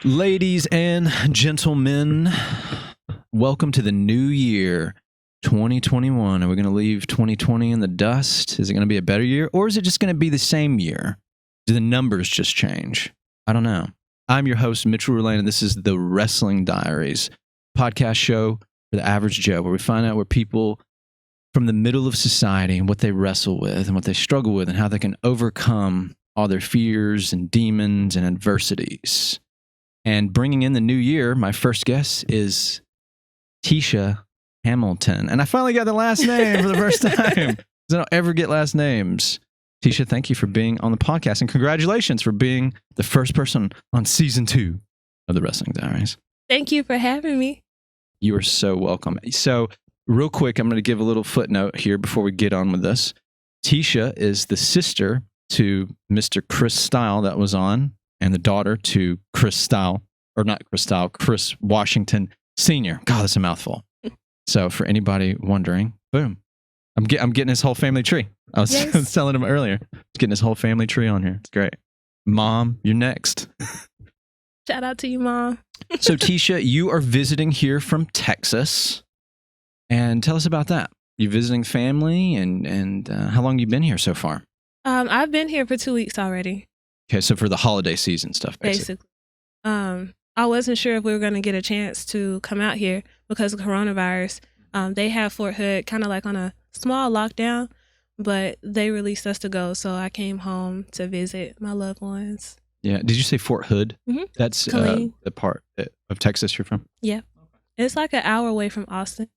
Ladies and gentlemen, welcome to the new year, 2021. Are we going to leave 2020 in the dust? Is it going to be a better year, or is it just going to be the same year? Do the numbers just change? I don't know. I'm your host, Mitchell Rullane, and this is the Wrestling Diaries, podcast show for the average Joe, where we find out where people from the middle of society and what they wrestle with and what they struggle with and how they can overcome all their fears and demons and adversities. And bringing in the new year, my first guest is Ticia Hamilton. And I finally got the last name for the first time. I don't ever get last names. Ticia, thank you for being on the podcast. And congratulations for being the first person on season 2 of the Wrestling Diaries. Thank you for having me. You are so welcome. So real quick, I'm going to give a little footnote here before we get on with this. Ticia is the sister to Mr. Chris Style that was on, and the daughter to Chris Style, or not Chris Style, Chris Washington Sr. God, that's a mouthful. So for anybody wondering, boom. I'm getting his whole family tree. I was telling him earlier. Getting his whole family tree on here. It's great. Mom, you're next. Shout out to you, Mom. So Ticia, you are visiting here from Texas. And tell us about that. You visiting family and how long you been here so far? I've been here for 2 weeks already. Okay, so for the holiday season stuff, basically. I wasn't sure if we were going to get a chance to come out here because of coronavirus. They have Fort Hood kind of like on a small lockdown, but they released us to go, so I came home to visit my loved ones. Yeah. Did you say Fort Hood? Mm-hmm. That's the part of Texas you're from? Yeah. It's like an hour away from Austin.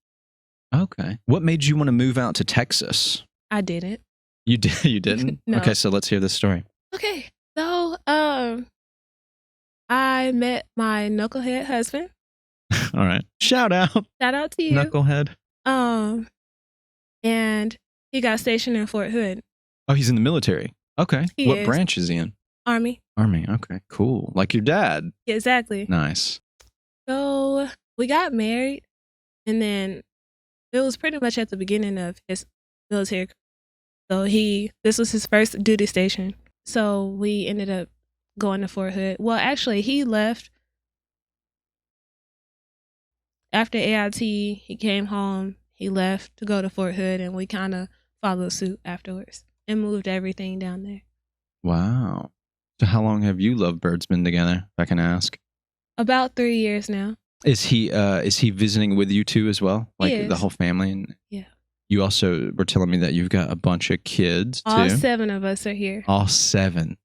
Okay. What made you want to move out to Texas? I didn't. You did? You didn't? No. Okay, so let's hear this story. Okay. So, I met my knucklehead husband. All right. Shout out. Shout out to you. Knucklehead. And he got stationed in Fort Hood. Oh, he's in the military. Okay. What branch is he in? Army. Army. Okay, cool. Like your dad. Yeah, exactly. Nice. So we got married, and then it was pretty much at the beginning of his military career. So this was his first duty station. So we ended up going to Fort Hood. Well, actually, he left after AIT. He came home. He left to go to Fort Hood, and we kind of followed suit afterwards and moved everything down there. Wow. So how long have you lovebirds been together, if I can ask? About 3 years now. Is he visiting with you too as well? Like the whole family? And yeah. You also were telling me that you've got a bunch of kids too. All 7 of us are here. All 7.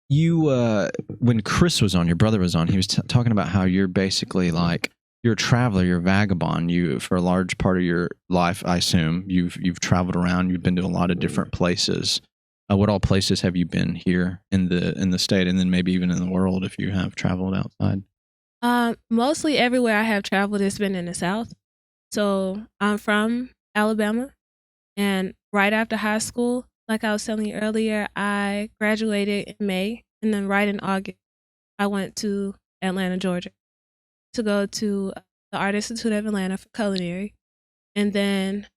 You, when Chris was on, your brother was on, he was talking about how you're basically like, you're a traveler, you're a vagabond. You, for a large part of your life, I assume, you've traveled around, you've been to a lot of different places. What all places have you been here in the state, and then maybe even in the world if you have traveled outside? Mostly everywhere I have traveled has been in the South. So I'm from Alabama, and right after high school, like I was telling you earlier, I graduated in May, and then right in August, I went to Atlanta, Georgia, to go to the Art Institute of Atlanta for culinary. And then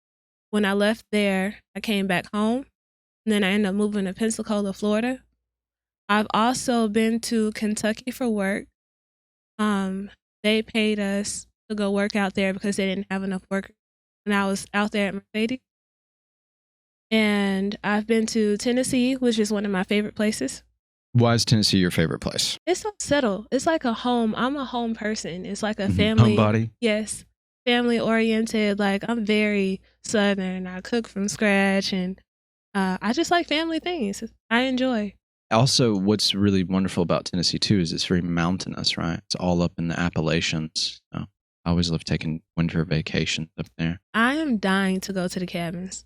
when I left there, I came back home, and then I ended up moving to Pensacola, Florida. I've also been to Kentucky for work. They paid us to go work out there because they didn't have enough workers. And I was out there at Mercedes. And I've been to Tennessee, which is one of my favorite places. Why is Tennessee your favorite place? It's so settled. It's like a home. I'm a home person. It's like a family. Homebody? Yes. Family oriented. Like, I'm very Southern. I cook from scratch, and I just like family things. I enjoy. Also, what's really wonderful about Tennessee too is it's very mountainous, right? It's all up in the Appalachians. So I always love taking winter vacations up there. I am dying to go to the cabins.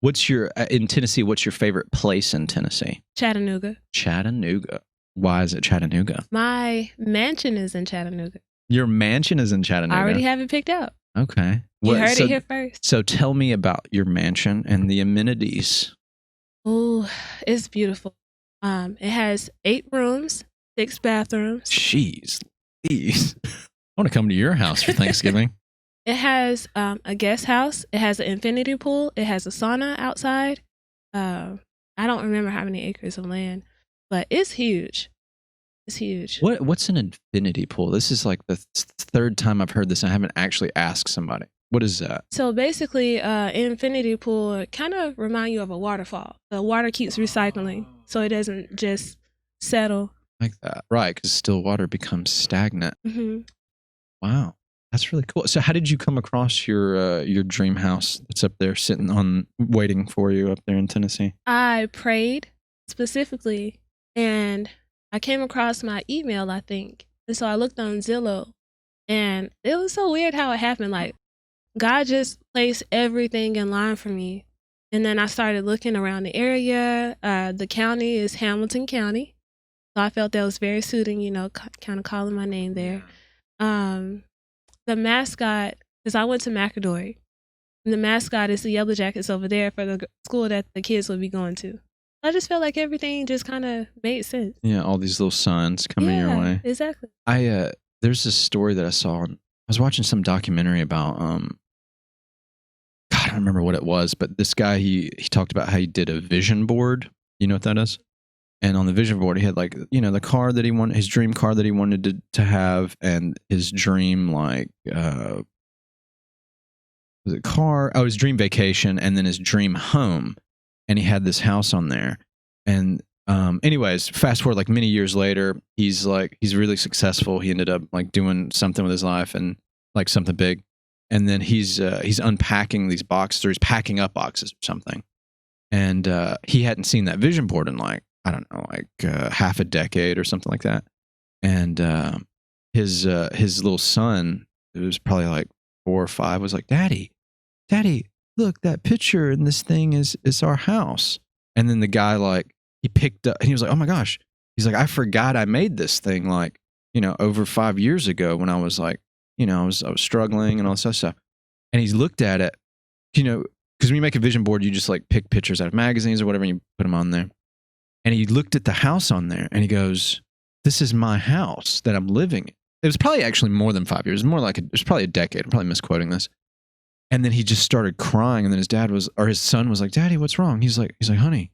What's your in Tennessee? What's your favorite place in Tennessee? Chattanooga. Chattanooga. Why is it Chattanooga? My mansion is in Chattanooga. Your mansion is in Chattanooga. I already have it picked out. Okay. You heard it here first. So tell me about your mansion and the amenities. Oh, it's beautiful. It has 8 rooms, 6 bathrooms. Jeez. I want to come to your house for Thanksgiving. It has a guest house. It has an infinity pool. It has a sauna outside. I don't remember how many acres of land, but it's huge. It's huge. What's an infinity pool? This is like the third time I've heard this. I haven't actually asked somebody. What is that? So basically, infinity pool kind of remind you of a waterfall. The water keeps recycling, so it doesn't just settle. Like that, right? Because still water becomes stagnant. Mm-hmm. Wow, that's really cool. So, how did you come across your dream house that's up there, waiting for you up there in Tennessee? I prayed specifically, and I came across my email, I think, and so I looked on Zillow, and it was so weird how it happened. Like, God just placed everything in line for me. And then I started looking around the area. The county is Hamilton County. So I felt that was very suiting, kind of calling my name there. The mascot, because I went to McAdory, and the mascot is the Yellow Jackets over there for the school that the kids will be going to. I just felt like everything just kind of made sense. Yeah, all these little signs coming your way. Exactly. There's this story that I saw. I was watching some documentary about I don't remember what it was, but this guy, he talked about how he did a vision board. You know what that is? And on the vision board, he had like, the car that he wanted, his dream car that he wanted to have, and his dream, like, was it car? Oh, his dream vacation, and then his dream home. And he had this house on there. And anyways, fast forward like many years later, he's really successful. He ended up like doing something with his life and like something big. And then he's unpacking these boxes, or he's packing up boxes or something. And he hadn't seen that vision board in like, I don't know, like half a decade or something like that. And his little son, it was probably like 4 or 5, was like, Daddy, look, that picture in this thing is our house. And then the guy, like, he picked up, and he was like, oh my gosh. He's like, I forgot I made this thing like, over 5 years ago when I was like, I was struggling and all this other stuff. And he's looked at it, because when you make a vision board, you just like pick pictures out of magazines or whatever, and you put them on there. And he looked at the house on there, and he goes, this is my house that I'm living in. It was probably actually more than 5 years. It was probably a decade. I'm probably misquoting this. And then he just started crying. And then his son was like, Daddy, what's wrong? He's like, honey,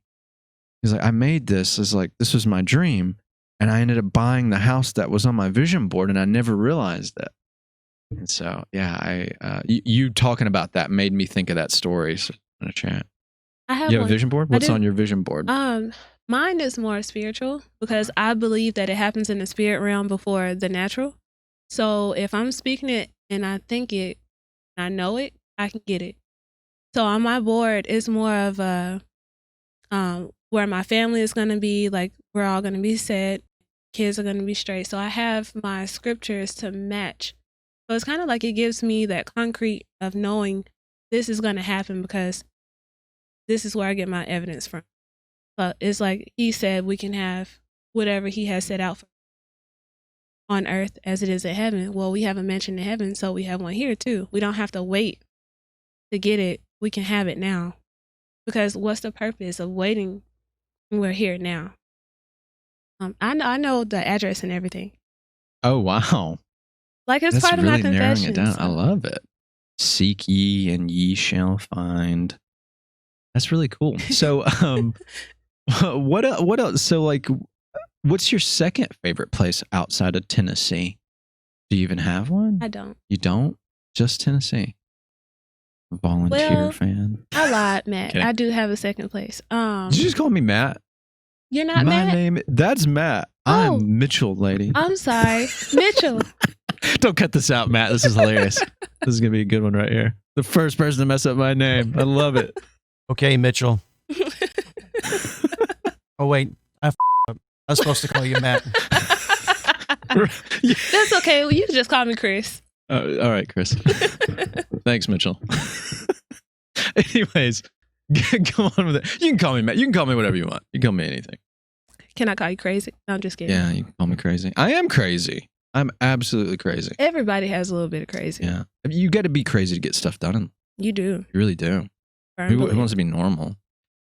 I made this as like, this was my dream. And I ended up buying the house that was on my vision board, and I never realized it. And so, yeah, you talking about that made me think of that story in a chat. I have you have a vision board? What's on your vision board? Mine is more spiritual, because I believe that it happens in the spirit realm before the natural. So if I'm speaking it and I think it, and I know it, I can get it. So on my board, it's more of a where my family is going to be, like we're all going to be set, kids are going to be straight. So I have my scriptures to match. So it's kind of like it gives me that concrete of knowing this is going to happen, because this is where I get my evidence from. But it's like he said, we can have whatever he has set out for on earth as it is in heaven. Well, we have a mansion in heaven, so we have one here too. We don't have to wait to get it. We can have it now. Because what's the purpose of waiting when we're here now? I know the address and everything. Oh, wow. Like, it's That's part really of my narrowing confession. it down. I love it. Seek ye and ye shall find. That's really cool. So, what else? So, like, what's your second favorite place outside of Tennessee? Do you even have one? I don't. You don't? Just Tennessee? Volunteer fan? I lied, Matt. Kidding. I do have a second place. Did you just call me Matt? You're not Matt? My name, that's Matt. Oh. I'm Mitchell, lady. I'm sorry. Mitchell. Don't cut this out, Matt. This is hilarious. This is going to be a good one right here. The first person to mess up my name. I love it. Okay, Mitchell. Oh, wait. I was supposed to call you Matt. That's okay. Well, you can just call me Chris. All right, Chris. Thanks, Mitchell. Anyways, go on with it. You can call me Matt. You can call me whatever you want. You can call me anything. Can I call you crazy? No, I'm just kidding. Yeah, you can call me crazy. I am crazy. I'm absolutely crazy. Everybody has a little bit of crazy. Yeah. You got to be crazy to get stuff done. You do. You really do. Who wants to be normal?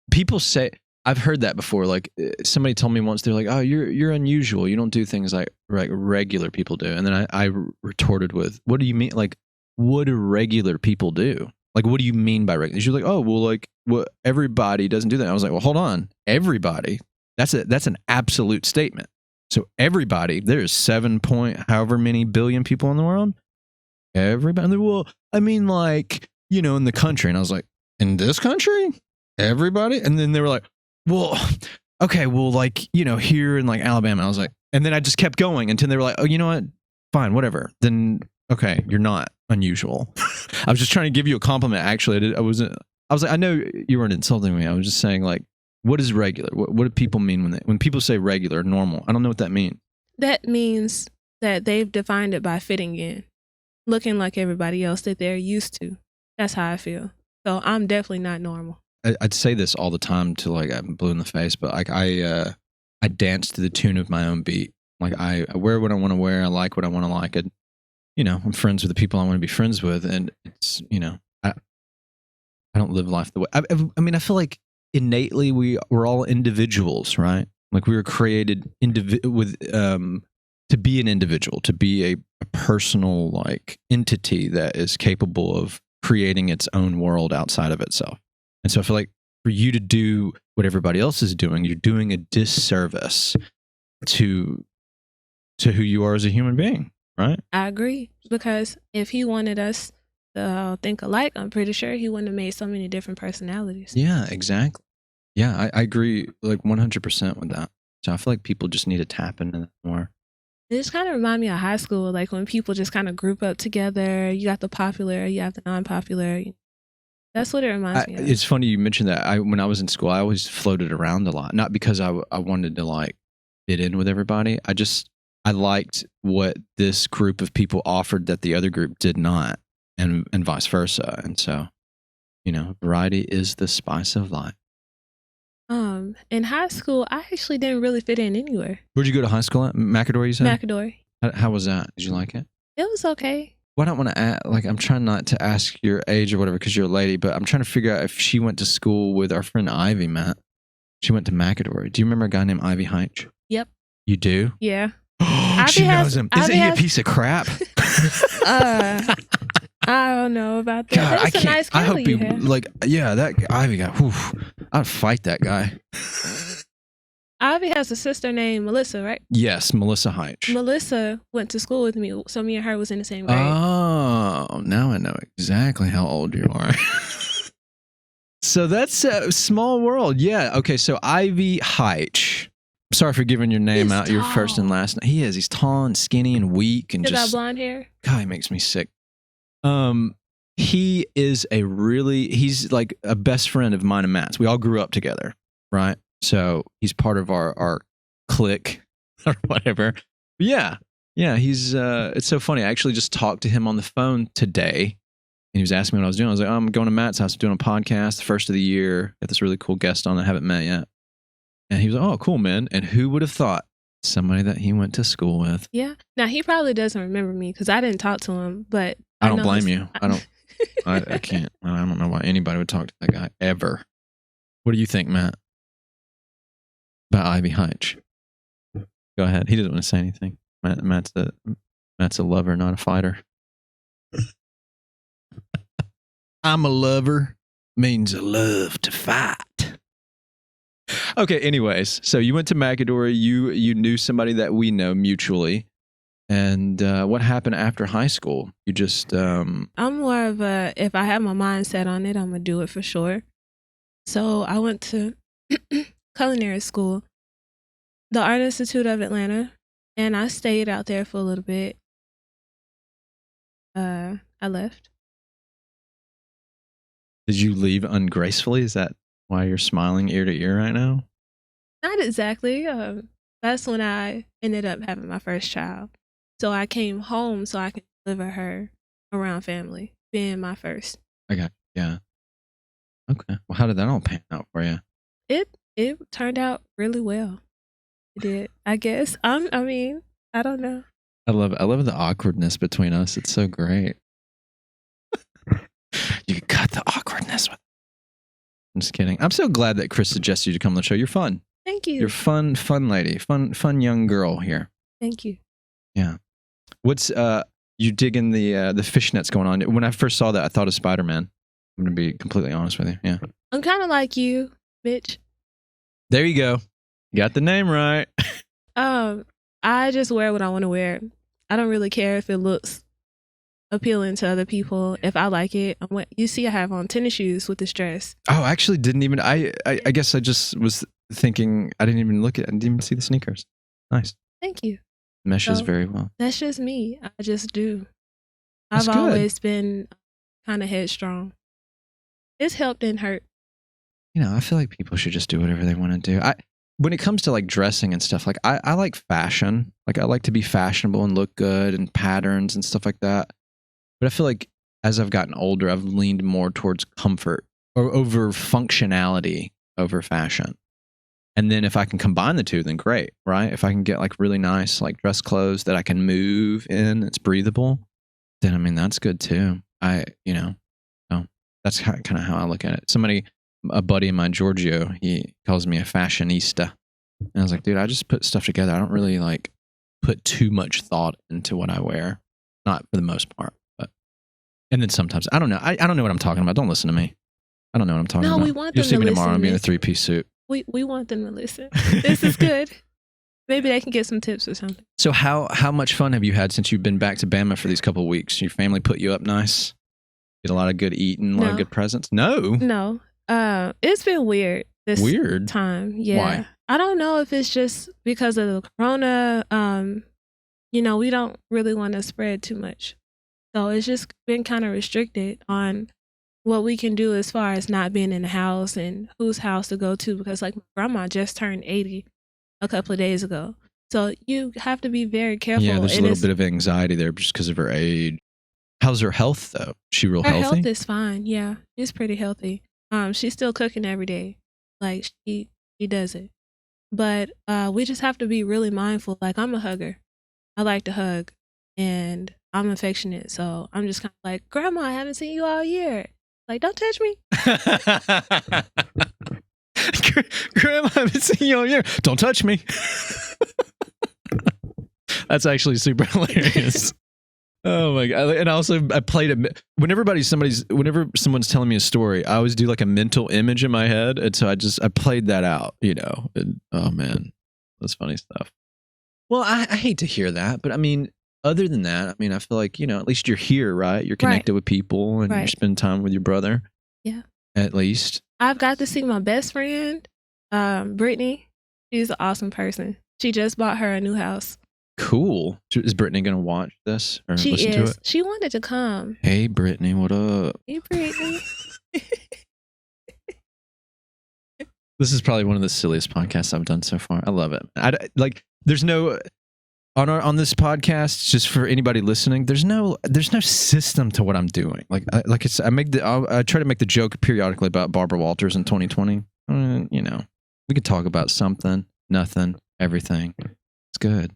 People say, I've heard that before. Like, somebody told me once, they're like, oh, you're unusual. You don't do things like regular people do. And then I retorted with, what do you mean? Like, what do regular people do? Like, what do you mean by regular? She's like, oh, well, like, well, everybody doesn't do that. I was like, well, hold on. Everybody. That's an absolute statement. So everybody, there's 7 point however many billion people in the world. Everybody, well, I mean, like, you know, in the country. And I was like, in this country? Everybody? And then they were like, well, okay, well, like, you know, here in like Alabama. I was like, and then I just kept going until they were like, oh, you know what? Fine, whatever. Then, okay, you're not unusual. I was just trying to give you a compliment. Actually, I was like, I know you weren't insulting me. I was just saying, like, what is regular? What do people mean when people say regular, normal? I don't know what that means. That means that they've defined it by fitting in, looking like everybody else that they're used to. That's how I feel. So I'm definitely not normal. I'd say this all the time to like I'm blue in the face, but like I dance to the tune of my own beat. Like I wear what I want to wear. I like what I want to like. And, you know, I'm friends with the people I want to be friends with, and it's, you know, I don't live life the way. I mean, I feel like innately we're all individuals, right? Like we were created to be an individual, to be a personal like entity that is capable of creating its own world outside of itself. And so I feel like for you to do what everybody else is doing, you're doing a disservice to who you are as a human being, right? I agree, because if he wanted us to think alike, I'm pretty sure he wouldn't have made so many different personalities. Yeah, exactly. Yeah, I agree like 100% with that. So I feel like people just need to tap into that more. It just kind of remind me of high school, like when people just kind of group up together. You got the popular, you have the non-popular. That's what it reminds me of. It's funny you mentioned that. When I was in school, I always floated around a lot. Not because I wanted to like fit in with everybody. I liked what this group of people offered that the other group did not, and vice versa. And so, you know, variety is the spice of life. In high school, I actually didn't really fit in anywhere. Where'd you go to high school at? McAdory, you said? McAdory. How was that? Did you like it? It was okay. What I want to ask, like, I'm trying not to ask your age or whatever because you're a lady, but I'm trying to figure out if she went to school with our friend Ivy, Matt. She went to McAdory. Do you remember a guy named Ivy Heitch? Yep. You do? Yeah. She knows him. Isn't he a piece of crap? I don't know about that. God, That's a nice I hope you he have. like. Yeah, that Ivy guy. Whew, I'd fight that guy. Ivy has a sister named Melissa, right? Yes, Melissa Heitch. Melissa went to school with me, so me and her was in the same grade. Oh, now I know exactly how old you are. So that's a small world. Yeah. Okay. So Ivy Heitch. Sorry for giving your name out, your first and last name. He is. He's tall and skinny and weak and He just got blonde hair. God, he makes me sick. He is he's like a best friend of mine and Matt's. We all grew up together, right? So he's part of our clique or whatever. But yeah, he's it's so funny. I actually just talked to him on the phone today, and he was asking me what I was doing. I was like, I'm going to Matt's house, doing a podcast, the first of the year. Got this really cool guest on I haven't met yet. And he was like, oh, cool, man. And who would have thought? Somebody that he went to school with. Yeah. Now, he probably doesn't remember me because I didn't talk to him, but I don't blame you. I can't. I don't know why anybody would talk to that guy ever. What do you think, Matt? About Ivy Heitch? Go ahead. He doesn't want to say anything. Matt's a lover, not a fighter. I'm a lover. Means a love to fight. Okay, anyways, so you went to McAdory, you knew somebody that we know mutually, and what happened after high school? You just... I'm more of a, if I have my mind set on it, I'm going to do it for sure. So I went to culinary school, the Art Institute of Atlanta, and I stayed out there for a little bit. I left. Did you leave ungracefully? Is that why you're smiling ear to ear right now? Not exactly. That's when I ended up having my first child. So I came home so I could deliver her around family, being my first. Okay. Yeah. Okay. Well, how did that all pan out for you? It turned out really well. It did, I guess. I mean, I don't know. I love the awkwardness between us. It's so great. You could cut the awkwardness with. I'm just kidding. I'm so glad that Chris suggested you to come on the show. You're fun. Thank you. You're fun lady. Fun young girl here. Thank you. Yeah. What's you digging the fishnets going on? When I first saw that, I thought of Spider-Man. I'm gonna be completely honest with you. Yeah. I'm kind of like you, bitch. There you go. You got the name right. I just wear what I want to wear. I don't really care if it looks appealing to other people. If I like it, you see, I have on tennis shoes with this dress. Oh, I actually didn't even. I guess I just was thinking. I didn't even look at. I didn't even see the sneakers. Nice. Thank you. Meshes very well. That's just me. I just do. That's I've good. always been kind of headstrong. It's helped and hurt. You know, I feel like people should just do whatever they want to do. When it comes to like dressing and stuff, like I like fashion. Like I like to be fashionable and look good and patterns and stuff like that. But I feel like as I've gotten older, I've leaned more towards comfort or over functionality over fashion. And then if I can combine the two, then great, right? If I can get like really nice like dress clothes that I can move in, it's breathable, then I mean that's good too. That's kind of how I look at it. A buddy of mine, Giorgio, he calls me a fashionista. And I was like, dude, I just put stuff together. I don't really like put too much thought into what I wear. Not for the most part. And then sometimes, I don't know. I don't know what I'm talking about. Don't listen to me. I don't know what I'm talking about. No, we want them You'll see to me listen tomorrow. to I'll be in a this. 3-piece suit. We want them to listen. This is good. Maybe they can get some tips or something. So how much fun have you had since you've been back to Bama for these couple of weeks? Your family put you up nice? Get a lot of good eating, a lot of good presents? No. No. It's been weird this time. Yeah. Why? I don't know if it's just because of the corona. We don't really want to spread too much. So it's just been kind of restricted on what we can do as far as not being in the house and whose house to go to, because like my grandma just turned 80 a couple of days ago. So you have to be very careful. Yeah, there's a little bit of anxiety there just because of her age. How's her health though? She real healthy? Her health is fine. Yeah, she's pretty healthy. She's still cooking every day. Like she does it. But we just have to be really mindful. Like I'm a hugger. I like to hug and I'm affectionate. So I'm just kind of like, Grandma, I haven't seen you all year. Like, don't touch me. Grandma, I haven't seen you all year. Don't touch me. That's actually super hilarious. Oh my God. And also I played whenever someone's telling me a story, I always do like a mental image in my head. And so I played that out, and, oh man, that's funny stuff. Well, I hate to hear that, but I mean, other than that, I mean, I feel like, at least you're here, right? You're connected with people and you spend time with your brother. Yeah. At least. I've got to see my best friend, Brittany. She's an awesome person. She just bought her a new house. Cool. Is Brittany going to watch this or she listen is. to it? She wanted to come. Hey, Brittany, what up? Hey, Brittany. This is probably one of the silliest podcasts I've done so far. I love it. There's no on this podcast, just for anybody listening, there's no system to what I'm doing. I try to make the joke periodically about Barbara Walters in 2020. We could talk about something, nothing, everything. It's good.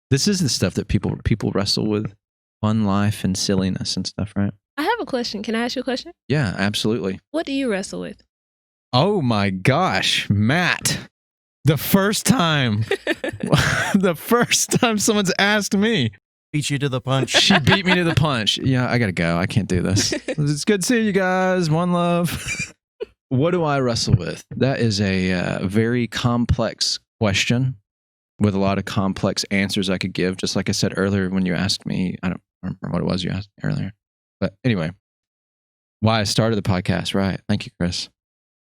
This is the stuff that people wrestle with, fun life and silliness and stuff, right? I have a question. Can I ask you a question? Yeah, absolutely. What do you wrestle with? Oh my gosh, Matt. The first time someone's asked me. Beat you to the punch. She beat me to the punch. Yeah, I gotta go. I can't do this. It's good seeing you guys. One love. What do I wrestle with? That is a very complex question with a lot of complex answers I could give. Just like I said earlier when you asked me, I don't remember what it was you asked me earlier. But anyway, why I started the podcast, right? Thank you, Chris.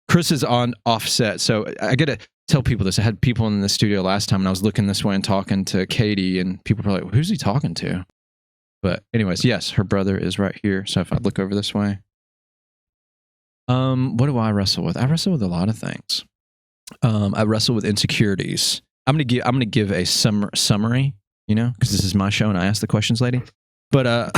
Chris is on offset, so I got to tell people this. I had people in the studio last time, and I was looking this way and talking to Katie, and people were like, who's he talking to? But anyways, yes, her brother is right here. So if I look over this way. What do I wrestle with? I wrestle with a lot of things. I wrestle with insecurities. I'm gonna give a summary, because this is my show and I ask the questions, lady. But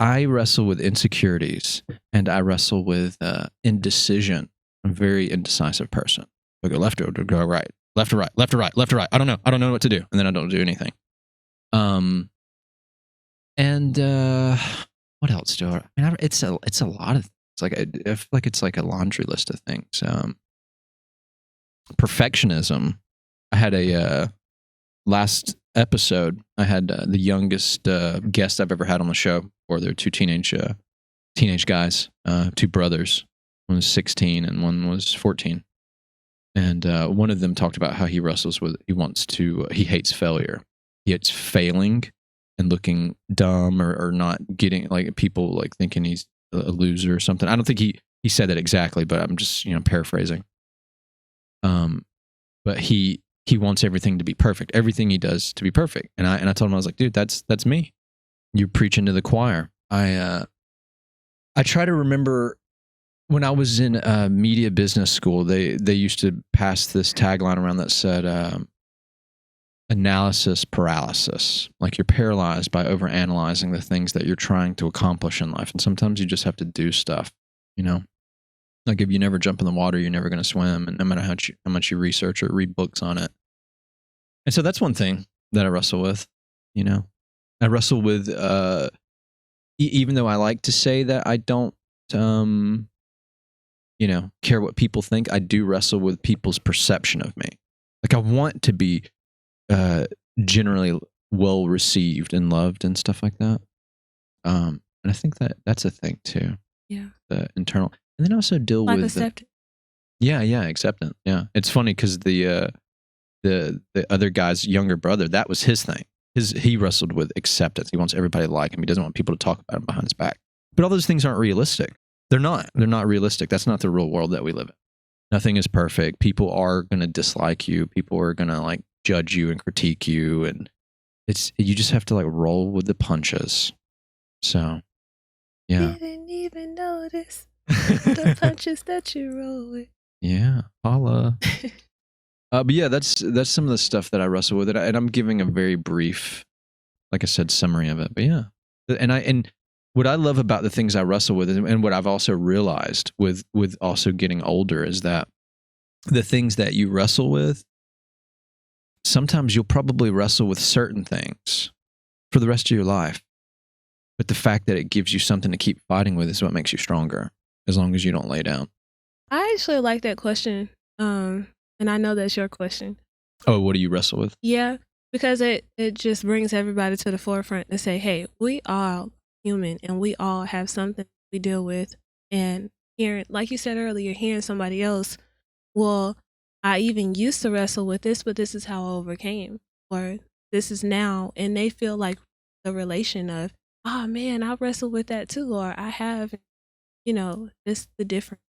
I wrestle with insecurities and I wrestle with indecision. I'm a very indecisive person. I go left or go right, left or right, left or right, left or right. I don't know what to do, and then I don't do anything. What else do I mean? It's a lot of things. Like I feel like it's like a laundry list of things. Perfectionism. I had a last episode. I had the youngest guest I've ever had on the show. Or they're two teenage guys, two brothers. One was 16 and one was 14. And one of them talked about how he wrestles with, he hates failure. He hates failing and looking dumb or not getting, like, people like thinking he's a loser or something. I don't think he said that exactly, but I'm just, paraphrasing. But he wants everything to be perfect, everything he does to be perfect. And I told him, I was like, dude, that's me. You're preaching to the choir. I try to remember when I was in media business school, they used to pass this tagline around that said analysis paralysis. Like, you're paralyzed by overanalyzing the things that you're trying to accomplish in life. And sometimes you just have to do stuff, Like, if you never jump in the water, you're never going to swim. And no matter how much you research or read books on it. And so that's one thing that I wrestle with, I wrestle with, even though I like to say that I don't, care what people think, I do wrestle with people's perception of me. Like, I want to be generally well received and loved and stuff like that. And I think that's a thing too. Yeah. The internal, and then also deal with acceptance. Yeah, acceptance. Yeah, it's funny because the other guy's younger brother, that was his thing. He wrestled with acceptance. He wants everybody to like him. He doesn't want people to talk about him behind his back. But all those things aren't realistic. They're not realistic. That's not the real world that we live in. Nothing is perfect. People are going to dislike you. People are going to like judge you and critique you. And you just have to like roll with the punches. So, yeah. Didn't even notice the punches that you roll with. Yeah. Holla. But yeah, that's some of the stuff that I wrestle with. And I'm giving a very brief, like I said, summary of it. But yeah. And what I love about the things I wrestle with, and what I've also realized with also getting older, is that the things that you wrestle with, sometimes you'll probably wrestle with certain things for the rest of your life. But the fact that it gives you something to keep fighting with is what makes you stronger, as long as you don't lay down. I actually like that question. And I know that's your question. Oh, what do you wrestle with? Yeah, because it just brings everybody to the forefront to say, hey, we all human and we all have something we deal with. And hearing, like you said earlier, hearing somebody else, well, I even used to wrestle with this, but this is how I overcame, or this is now. And they feel like the relation of, oh man, I wrestle with that too, or I have, this the difference.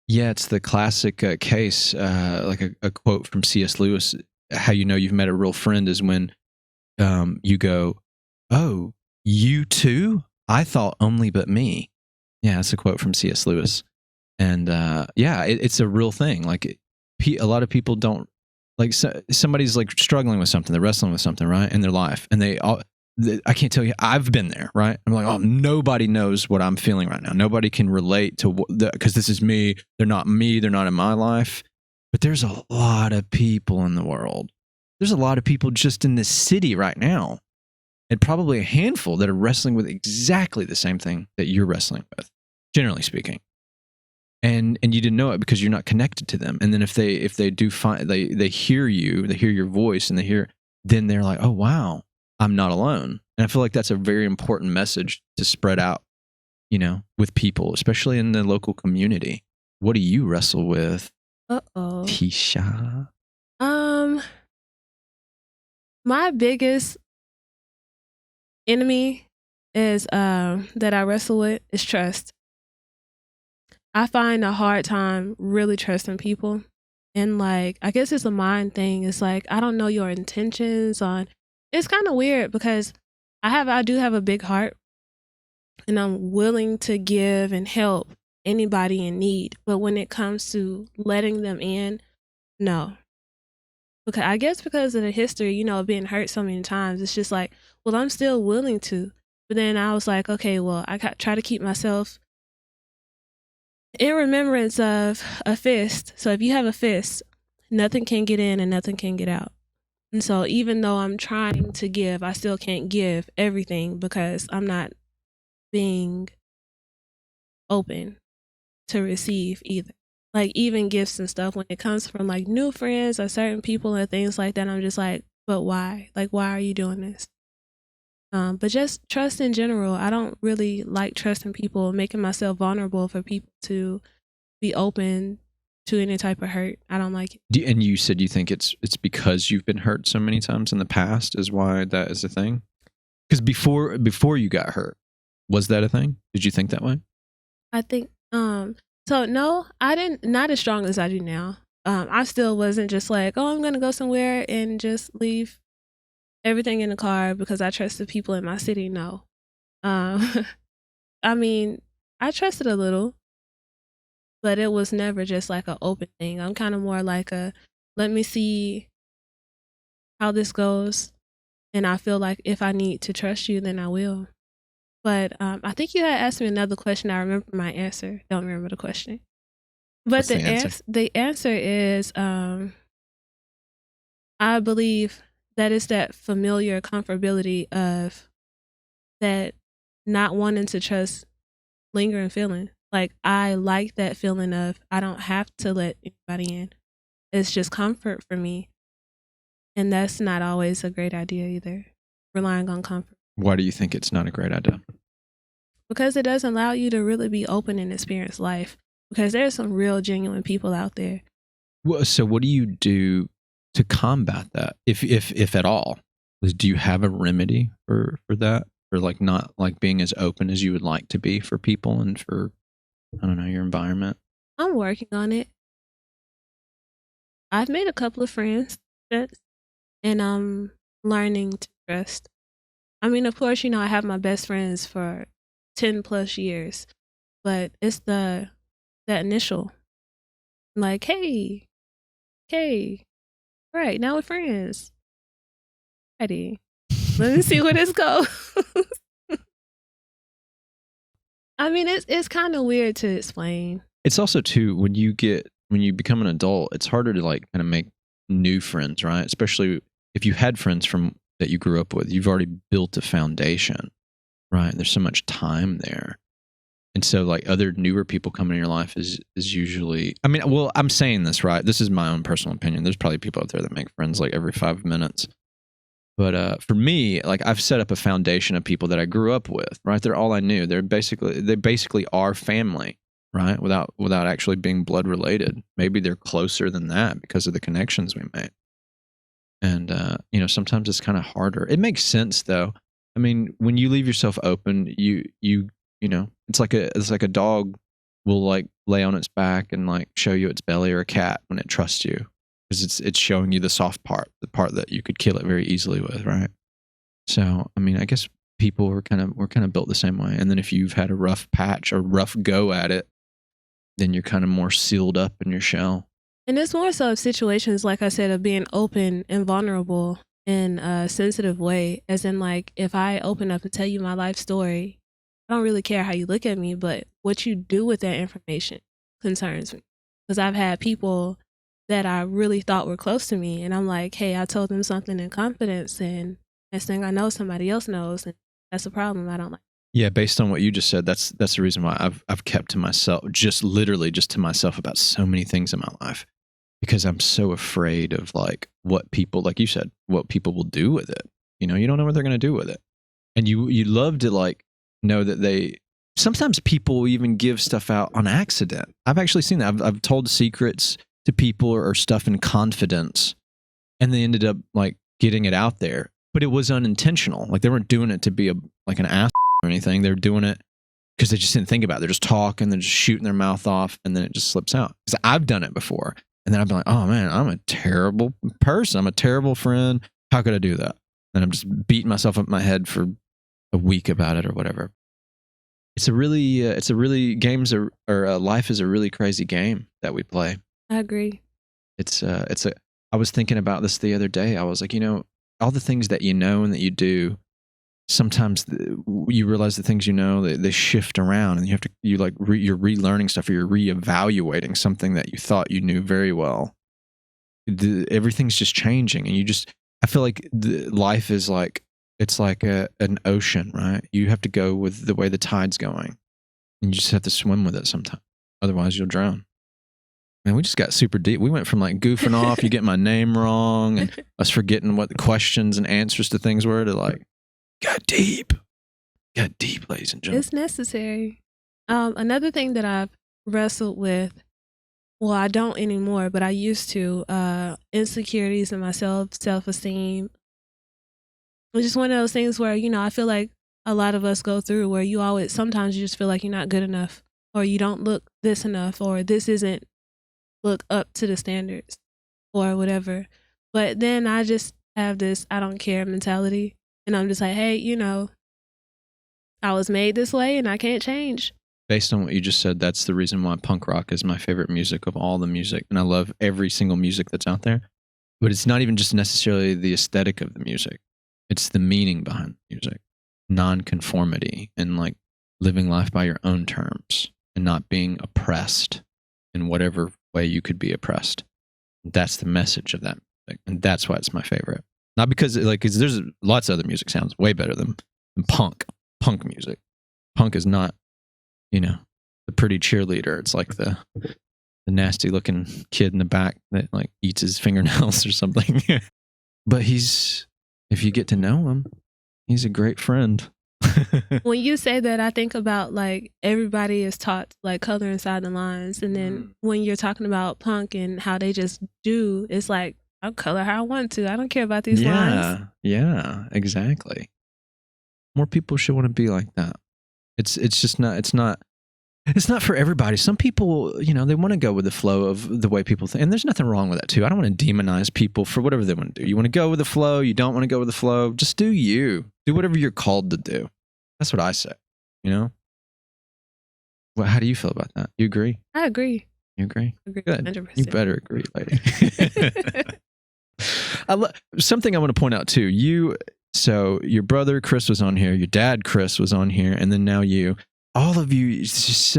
Yeah, it's the classic case, like a quote from C.S. Lewis. How you know you've met a real friend is when you go, oh, you too? I thought only but me. Yeah, that's a quote from C.S. Lewis. And it's a real thing. Like, a lot of people don't, like, somebody's like struggling with something, they're wrestling with something, right, in their life. And I can't tell you, I've been there, right? I'm like, oh, nobody knows what I'm feeling right now. Nobody can relate to because this is me. They're not me. They're not in my life. But there's a lot of people in the world. There's a lot of people just in this city right now, and probably a handful that are wrestling with exactly the same thing that you're wrestling with, generally speaking. And you didn't know it because you're not connected to them. And then if they do find, they hear you, they hear your voice, and then they're like, oh wow, I'm not alone. And I feel like that's a very important message to spread out, with people, especially in the local community. What do you wrestle with? Ticia? My biggest enemy is that I wrestle with is trust. I find a hard time really trusting people. And like, I guess it's a mind thing. It's like, I don't know your intentions on. It's kind of weird because I do have a big heart, and I'm willing to give and help anybody in need. But when it comes to letting them in, no. Because I guess because of the history, being hurt so many times, it's just like, well, I'm still willing to. But then I was like, okay, well, I try to keep myself in remembrance of a fist. So if you have a fist, nothing can get in and nothing can get out. And so even though I'm trying to give, I still can't give everything because I'm not being open to receive either. Like, even gifts and stuff, when it comes from like new friends or certain people and things like that, I'm just like, but why? Like, why are you doing this? But just trust in general. I don't really like trusting people, making myself vulnerable for people to be open to any type of hurt. I don't like it. And you said you think it's because you've been hurt so many times in the past is why that is a thing? Because before you got hurt, was that a thing? Did you think that way? I think so no, I didn't, not as strong as I do now. I still wasn't just like, oh, I'm gonna go somewhere and just leave everything in the car because I trust the people in my city. No. I mean, I trusted a little, but it was never just like an open thing. I'm kind of more like let me see how this goes. And I feel like if I need to trust you, then I will. But I think you had asked me another question. I remember my answer. Don't remember the question. But What's the answer? The answer is I believe that it's that familiar comfortability of that not wanting to trust lingering feeling. Like I like that feeling of I don't have to let anybody in. It's just comfort for me. And that's not always a great idea either. Relying on comfort. Why do you think it's not a great idea? Because it doesn't allow you to really be open and experience life. Because there's some real genuine people out there. Well, so what do you do to combat that, if at all? Do you have a remedy for that? For like not like being as open as you would like to be for people and for, I don't know, your environment? I'm working on it. I've made a couple of friends and I'm learning to trust. I mean, of course, I have my best friends for 10 plus years, but it's that initial, like, hey, right, now we're friends. Ready. Let me see where this goes. I mean, it's kind of weird to explain. It's also too, when you become an adult, it's harder to like kind of make new friends, right? Especially if you had friends from that you grew up with, you've already built a foundation, right? There's so much time there. And so like other newer people coming in your life is usually, I mean, well, I'm saying this, right? This is my own personal opinion. There's probably people out there that make friends like every 5 minutes. But for me, like I've set up a foundation of people that I grew up with, right? They're all I knew. They basically are family, right? Without actually being blood related. Maybe they're closer than that because of the connections we made. And sometimes it's kind of harder. It makes sense though. I mean, when you leave yourself open, it's like a dog will like lay on its back and like show you its belly, or a cat when it trusts you, because it's showing you the soft part, the part that you could kill it very easily with, right? So, I mean, I guess we're kind of built the same way. And then if you've had a rough patch or rough go at it, then you're kind of more sealed up in your shell. And it's more so of situations, like I said, of being open and vulnerable in a sensitive way. As in, like, if I open up and tell you my life story, I don't really care how you look at me, but what you do with that information concerns me. Because I've had people that I really thought were close to me, and I'm like, hey, I told them something in confidence, and next thing I know, somebody else knows, and that's a problem I don't like. Yeah, based on what you just said, that's the reason why I've kept to myself, just to myself about so many things in my life, because I'm so afraid of like what people, like you said, what people will do with it. You don't know what they're going to do with it, and you love to like know that sometimes people even give stuff out on accident. I've actually seen that. I've told secrets to people or stuff in confidence, and they ended up like getting it out there, but it was unintentional. Like they weren't doing it to be an ass or anything. They were doing it because they just didn't think about it. They're just talking, they're just shooting their mouth off, and then it just slips out. Because I've done it before, and then I've been like, oh man, I'm a terrible person. I'm a terrible friend. How could I do that? And I'm just beating myself up my head for a week about it or whatever. Life is a really crazy game that we play. I agree. I was thinking about this the other day. I was like, all the things that you know and that you do, sometimes you realize the things they shift around, and you're relearning stuff, or you're reevaluating something that you thought you knew very well. Everything's just changing, and I feel like life is like, it's like an ocean, right? You have to go with the way the tide's going, and you just have to swim with it sometimes. Otherwise, you'll drown. Man, we just got super deep. We went from like goofing off, you get my name wrong, and us forgetting what the questions and answers to things were, to like, got deep, ladies and gentlemen. It's necessary. Another thing that I've wrestled with Well, I don't anymore, but I used to. Insecurities in myself, self-esteem. It's just one of those things where, I feel like a lot of us go through where sometimes you just feel like you're not good enough, or you don't look this enough, or this isn't look up to the standards or whatever. But then I just have this I don't care mentality. And I'm just like, hey, I was made this way and I can't change. Based on what you just said, that's the reason why punk rock is my favorite music of all the music. And I love every single music that's out there. But it's not even just necessarily the aesthetic of the music. It's the meaning behind the music. Non-conformity and like living life by your own terms and not being oppressed in whatever way you could be oppressed. That's the message of that music. And that's why it's my favorite. Not because cause there's lots of other music sounds way better than punk music. Punk is not, the pretty cheerleader. It's like the nasty looking kid in the back that like eats his fingernails or something. But if you get to know him, he's a great friend. When you say that, I think about like everybody is taught like color inside the lines. And then when you're talking about punk and how they just do, it's like, I'll color how I want to. I don't care about these lines. Yeah, exactly. More people should want to be like that. It's not for everybody. Some people, they want to go with the flow of the way people think. And there's nothing wrong with that too. I don't want to demonize people for whatever they want to do. You want to go with the flow. You don't want to go with the flow. Just do you. Do whatever you're called to do. That's what I say, Well, how do you feel about that? You agree? I agree. You agree? Agree. Good. 100%. You better agree, lady. Something I want to point out too. So your brother Chris was on here, your dad Chris was on here, and then now you. All of you,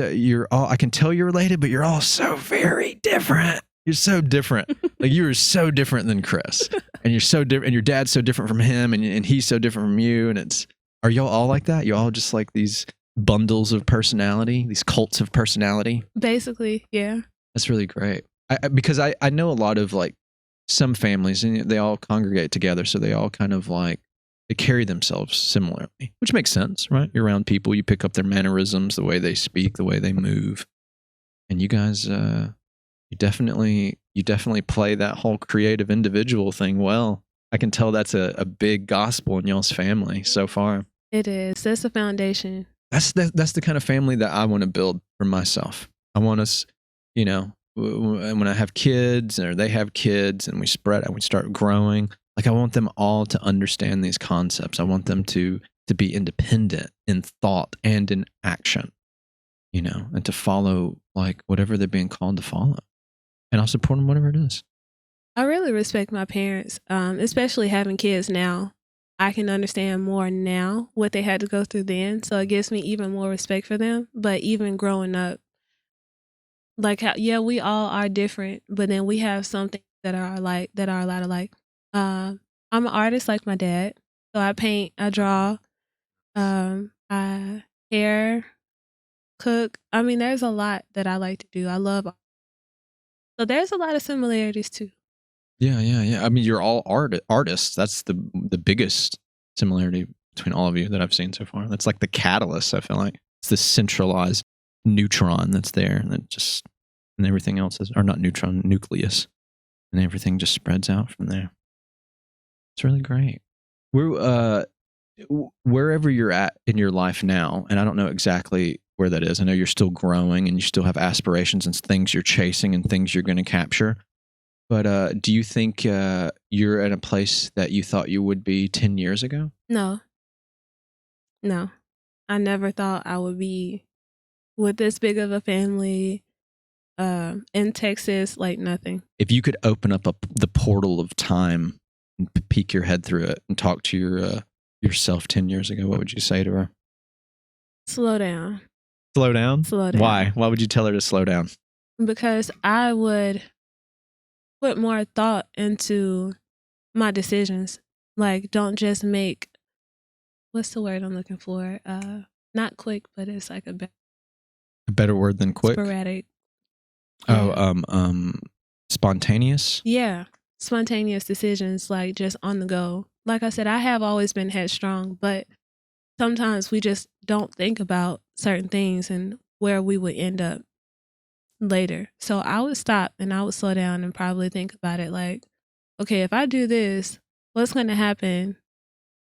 you're all. I can tell you're related, but you're all so very different. You're so different. Like you are so different than Chris, and you're so different. And your dad's so different from him, and he's so different from you. And are y'all all like that? You all just like these bundles of personality, these cults of personality. Basically, yeah. That's really great. Because I know a lot of like some families, and they all congregate together, so they all kind of like. They carry themselves similarly, which makes sense, right? You're around people, you pick up their mannerisms, the way they speak, the way they move. And you guys, you definitely play that whole creative individual thing well. I can tell that's a big gospel in y'all's family so far. It is. That's the foundation. That's the kind of family that I want to build for myself. I want us, when I have kids or they have kids and we spread and we start growing, like I want them all to understand these concepts. I want them to be independent in thought and in action, and to follow like whatever they're being called to follow. And I'll support them whatever it is. I really respect my parents, especially having kids now. I can understand more now what they had to go through then. So it gives me even more respect for them. But even growing up, like we all are different, but then we have something that are a lot alike. I'm an artist like my dad. So I paint, I draw, I hair, cook. I mean, there's a lot that I like to do. I love art. So there's a lot of similarities too. Yeah. I mean, you're all artists. That's the biggest similarity between all of you that I've seen so far. That's like the catalyst, I feel like. It's the centralized neutron that's there and everything else or not neutron, nucleus. And everything just spreads out from there. It's really great. Wherever you're at in your life now, and I don't know exactly where that is. I know you're still growing and you still have aspirations and things you're chasing and things you're going to capture. But do you think you're at a place that you thought you would be 10 years ago? No. I never thought I would be with this big of a family in Texas, like nothing. If you could open up the portal of time and peek your head through it and talk to yourself 10 years ago, what would you say to her? Slow down. Slow down? Slow down. Why? Why would you tell her to slow down? Because I would put more thought into my decisions. Like, don't just make, what's the word I'm looking for? Not quick, but it's like a better word than quick? Sporadic. Yeah. Spontaneous? Yeah. Spontaneous decisions, like just on the go. Like I said, I have always been headstrong, but sometimes we just don't think about certain things and where we would end up. later. So I would stop and I would slow down and probably think about it like, okay, if I do this, what's going to happen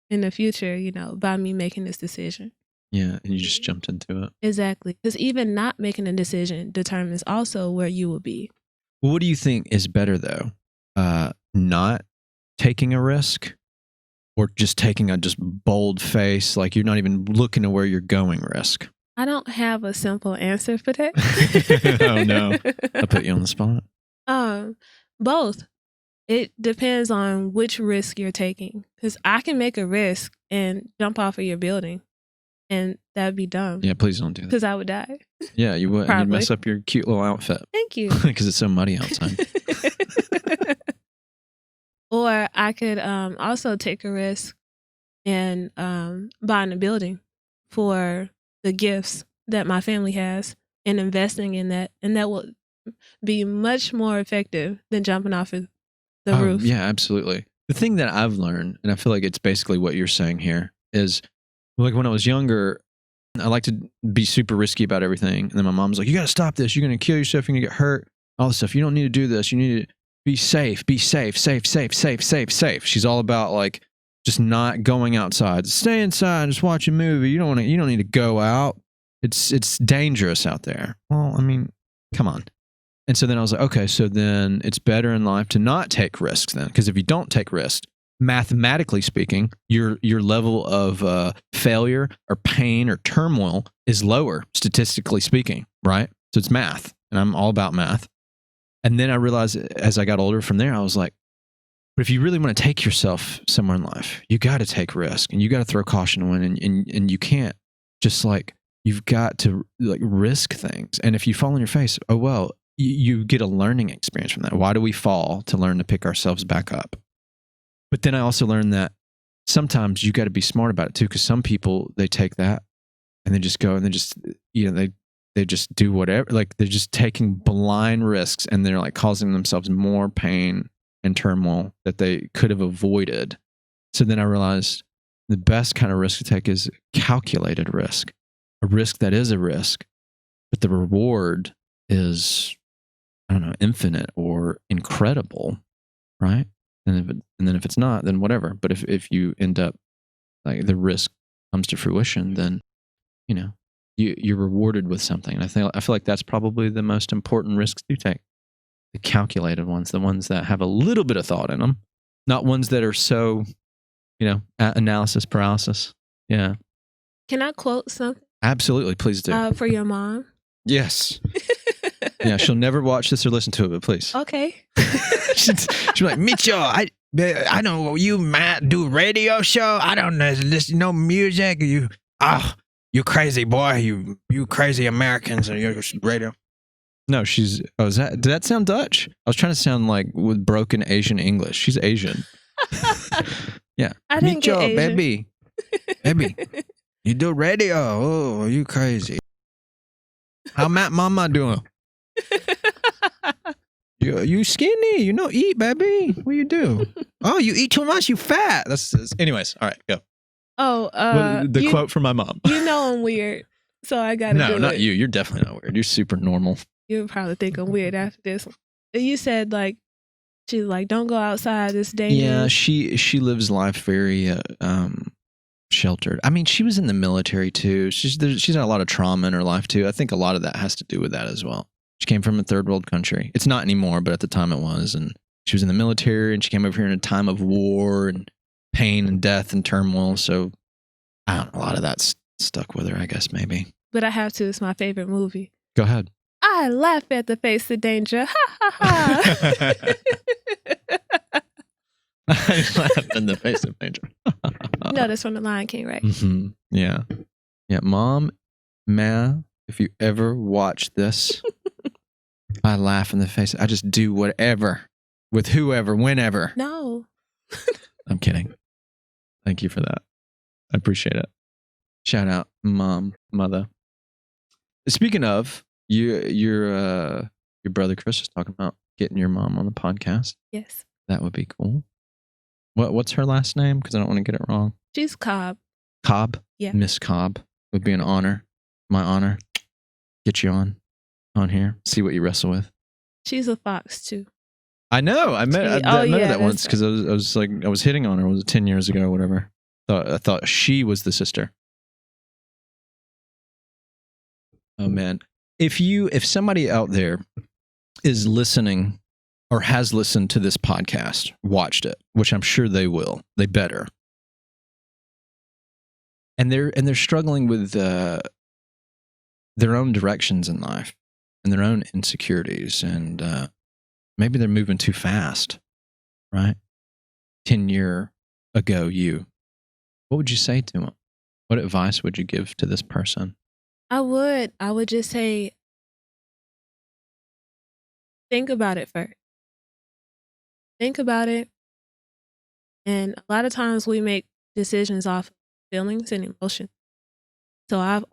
in the future, by me making this decision? Yeah, and you just jumped into it. Exactly. Because even not making a decision determines also where you will be. What do you think is better, though? Not taking a risk or just taking a just bold face, like you're not even looking to where you're going risk? I don't have a simple answer for that. Oh, no. I'll put you on the spot. Both. It depends on which risk you're taking. Because I can make a risk and jump off of your building, and that'd be dumb. Yeah, please don't do that. Because I would die. Yeah, you would. And you'd mess up your cute little outfit. Thank you. Because it's so muddy outside. Or I could also take a risk and buying a building for the gifts that my family has and investing in that. And that will be much more effective than jumping off of the roof. Yeah, absolutely. The thing that I've learned, and I feel like it's basically what you're saying here, is like when I was younger, I like to be super risky about everything. And then my mom's like, you got to stop this. You're going to kill yourself. You're going to get hurt. All this stuff. You don't need to do this. You need to be safe, safe. She's all about like just not going outside. Stay inside, just watch a movie. You don't need to go out. It's dangerous out there. Well, I mean, come on. And so then I was like, okay, so then it's better in life to not take risks then. Because if you don't take risks, mathematically speaking, your level of failure or pain or turmoil is lower, statistically speaking, right? So it's math, and I'm all about math. And then I realized as I got older from there, I was like, but if you really want to take yourself somewhere in life, you got to take risk and you got to throw caution to wind, and you can't just like, you've got to like risk things. And if you fall on your face, oh, well, you get a learning experience from that. Why do we fall? To learn to pick ourselves back up. But then I also learned that sometimes you got to be smart about it too, because some people, they take that and they just go and they just, they just do whatever. Like they're just taking blind risks and they're like causing themselves more pain and turmoil that they could have avoided. So then I realized the best kind of risk to take is calculated risk, a risk that is a risk, but the reward is, I don't know, infinite or incredible, right? And then if it's not, then whatever. But if you end up like the risk comes to fruition, then you're rewarded with something. And I feel like that's probably the most important risks to take. The calculated ones, the ones that have a little bit of thought in them, not ones that are so, analysis paralysis. Yeah. Can I quote something? Absolutely, please do. For your mom? Yes. Yeah, she'll never watch this or listen to it, but please. Okay. she'll be like, Mitchell, I know you, Matt, do radio show. I don't listen no music. You crazy boy. You crazy Americans and your radio. No, did that sound Dutch? I was trying to sound like with broken Asian English. She's Asian. Yeah. I didn't get Asian. Baby, you do radio. Oh, you crazy. How Matt Mama doing? You skinny. You know eat, baby. What you do? Oh, you eat too much. You fat. Anyways. All right, go. Oh, the quote from my mom. You know I'm weird, so I gotta do it. No, not you. You're definitely not weird. You're super normal. You'll probably think I'm weird after this one. You said like, she's like, don't go outside. It's dangerous. Yeah, she lives life very sheltered. I mean, she was in the military too. She's had a lot of trauma in her life too. I think a lot of that has to do with that as well. She came from a third world country. It's not anymore, but at the time it was. And she was in the military, and she came over here in a time of war and pain and death and turmoil. So I don't know, a lot of that's stuck with her, I guess, maybe. But I have to. It's my favorite movie. Go ahead. I laugh at the face of danger. Ha ha ha. I laugh in the face of danger. No, that's from The Lion King, right? Mm-hmm. Yeah. Yeah. Mom, Ma, if you ever watch this, I laugh in the face. I just do whatever with whoever, whenever. No. I'm kidding. Thank you for that. I appreciate it. Shout out, Mom, Mother. Speaking of, your brother Chris was talking about getting your mom on the podcast. Yes. That would be cool. What's her last name? Because I don't want to get it wrong. She's Cobb. Cobb? Yeah. Miss Cobb. Would be an honor. My honor. Get you on. on here? See what you wrestle with. She's a fox too. I know. I met her that once because I was hitting on her. Was it 10 years ago or whatever? I thought she was the sister. Oh man. If somebody out there is listening or has listened to this podcast, watched it, which I'm sure they will, they better. And they're struggling with their own directions in life and their own insecurities, and maybe they're moving too fast, right? 10 year ago, what would you say to them? What advice would you give to this person? I would just say, think about it first. Think about it. And a lot of times we make decisions off of feelings and emotions. So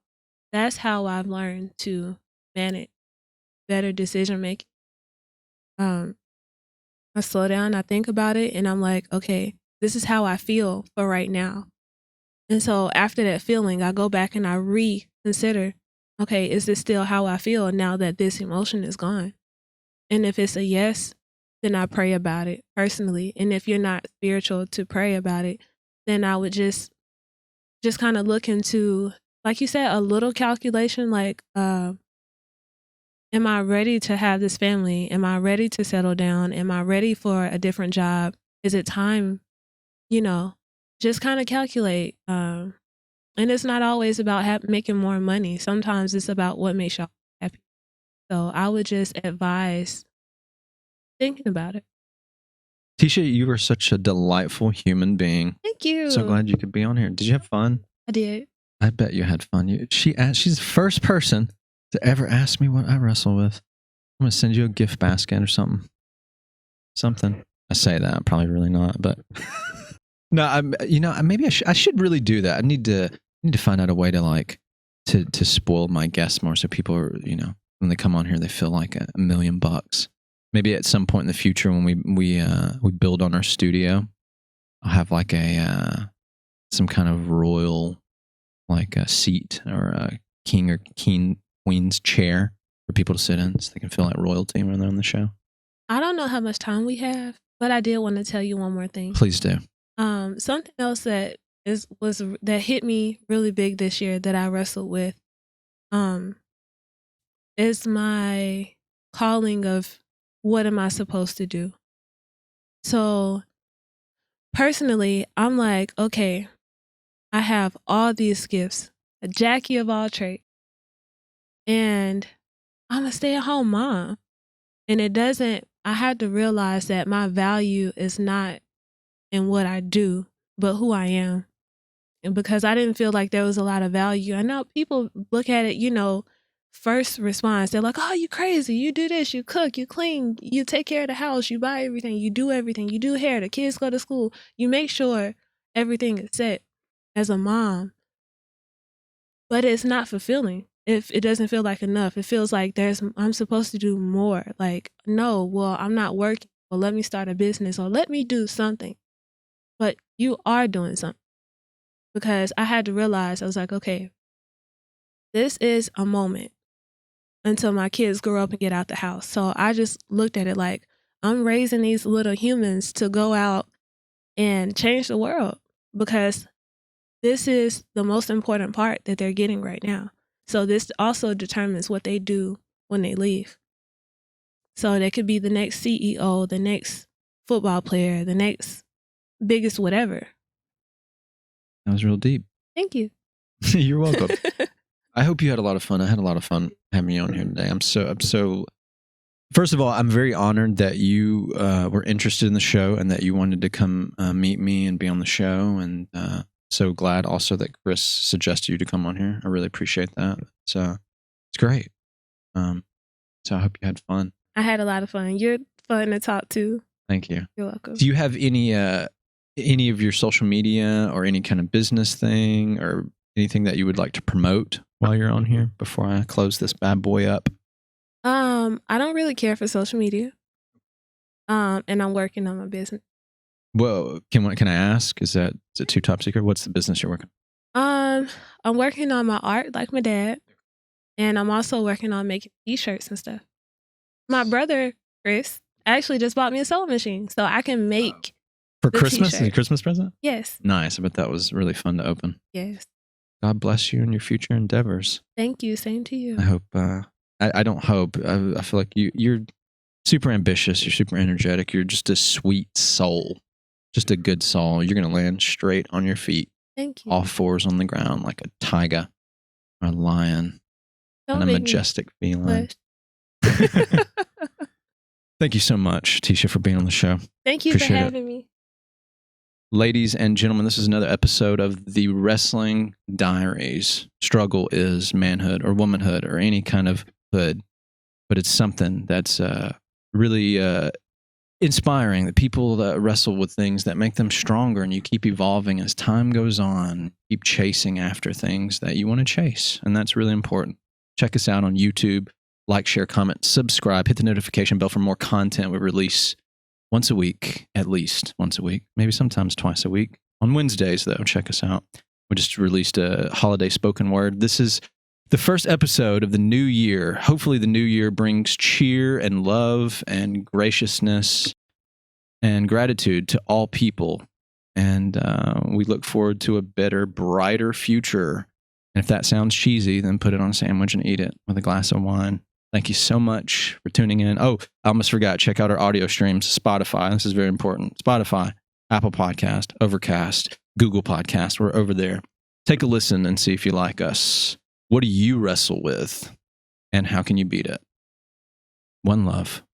that's how I've learned to manage better decision making. I slow down, I think about it, and I'm like, okay, this is how I feel for right now. And so after that feeling, I go back and I reconsider, okay, is this still how I feel now that this emotion is gone? And if it's a yes, then I pray about it personally. And if you're not spiritual to pray about it, then I would just kind of look into, like you said, a little calculation, like, am I ready to have this family? Am I ready to settle down? Am I ready for a different job? Is it time? Just kind of calculate. And it's not always about making more money. Sometimes it's about what makes y'all happy. So I would just advise thinking about it. Ticia, you are such a delightful human being. Thank you. So glad you could be on here. Did you have fun? I did. I bet you had fun. She's the first person to ever ask me what I wrestle with. I'm going to send you a gift basket or something. I say that, I'm probably really not, but no, maybe I should really do that. I need to find out a way to spoil my guests more, so people are, when they come on here, they feel like $1 million. Maybe at some point in the future when we build on our studio, I'll have like some kind of royal, like a seat or a king or queen's chair for people to sit in, so they can feel like royalty when they're on the show. I don't know how much time we have, but I did want to tell you one more thing. Please do. Something else that hit me really big this year that I wrestled with, is my calling of what am I supposed to do? So personally, I'm like, okay, I have all these gifts, a Jackie of all trades, and I'm a stay-at-home mom. And I had to realize that my value is not in what I do, but who I am. And because I didn't feel like there was a lot of value. I know people look at it, first response, they're like, oh, you crazy. You do this, you cook, you clean, you take care of the house, you buy everything, you do everything, you do hair, the kids go to school. You make sure everything is set as a mom. But it's not fulfilling. If it doesn't feel like enough, it feels like I'm supposed to do more. Like, no, well, I'm not working. Well, let me start a business or let me do something. But you are doing something. Because I had to realize, I was like, okay, this is a moment until my kids grow up and get out the house. So I just looked at it like, I'm raising these little humans to go out and change the world, because this is the most important part that they're getting right now. So this also determines what they do when they leave. So they could be the next CEO, the next football player, the next biggest whatever. That was real deep. Thank you. You're welcome. I hope you had a lot of fun. I had a lot of fun having you on here today. I'm so first of all, I'm very honored that you were interested in the show and that you wanted to come meet me and be on the show. And so glad also that Chris suggested you to come on here. I really appreciate that. It's great. So I hope you had fun. I had a lot of fun. You're fun to talk to. Thank you. You're welcome. Do you have any of your social media or any kind of business thing or anything that you would like to promote while you're on here before I close this bad boy up? I don't really care for social media. And I'm working on my business. Well, can I ask? Is it too top secret? What's the business you're working on? I'm working on my art like my dad. And I'm also working on making t-shirts and stuff. My brother, Chris, actually just bought me a sewing machine so I can make For the Christmas? t-shirt. A Christmas present? Yes. Nice. I bet that was really fun to open. Yes. God bless you in your future endeavors. Thank you. Same to you. I hope, I don't hope, I feel like you're super ambitious. You're super energetic. You're just a sweet soul. Just a good soul. You're going to land straight on your feet. Thank you. All fours on the ground like a tiger or a lion. Don't and a make me majestic feeling. blush. Thank you so much, Ticia, for being on the show. Thank you Appreciate for it. having me. Ladies and gentlemen, this is another episode of the Wrestling Diaries. Struggle is manhood or womanhood or any kind of hood, but it's something that's really inspiring, that people that wrestle with things that make them stronger, and you keep evolving as time goes on, keep chasing after things that you want to chase, and that's really important. Check us out on YouTube. Like, share, comment, subscribe, hit the notification bell for more content. We release once a week, at least once a week, maybe sometimes twice a week. On Wednesdays, though, check us out. We just released a holiday spoken word. This is the first episode of the new year. Hopefully the new year brings cheer and love and graciousness and gratitude to all people. And we look forward to a better, brighter future. And if that sounds cheesy, then put it on a sandwich and eat it with a glass of wine. Thank you so much for tuning in. Oh, I almost forgot. Check out our audio streams. Spotify. This is very important. Spotify, Apple Podcast, Overcast, Google Podcast. We're over there. Take a listen and see if you like us. What do you wrestle with? And how can you beat it? One love.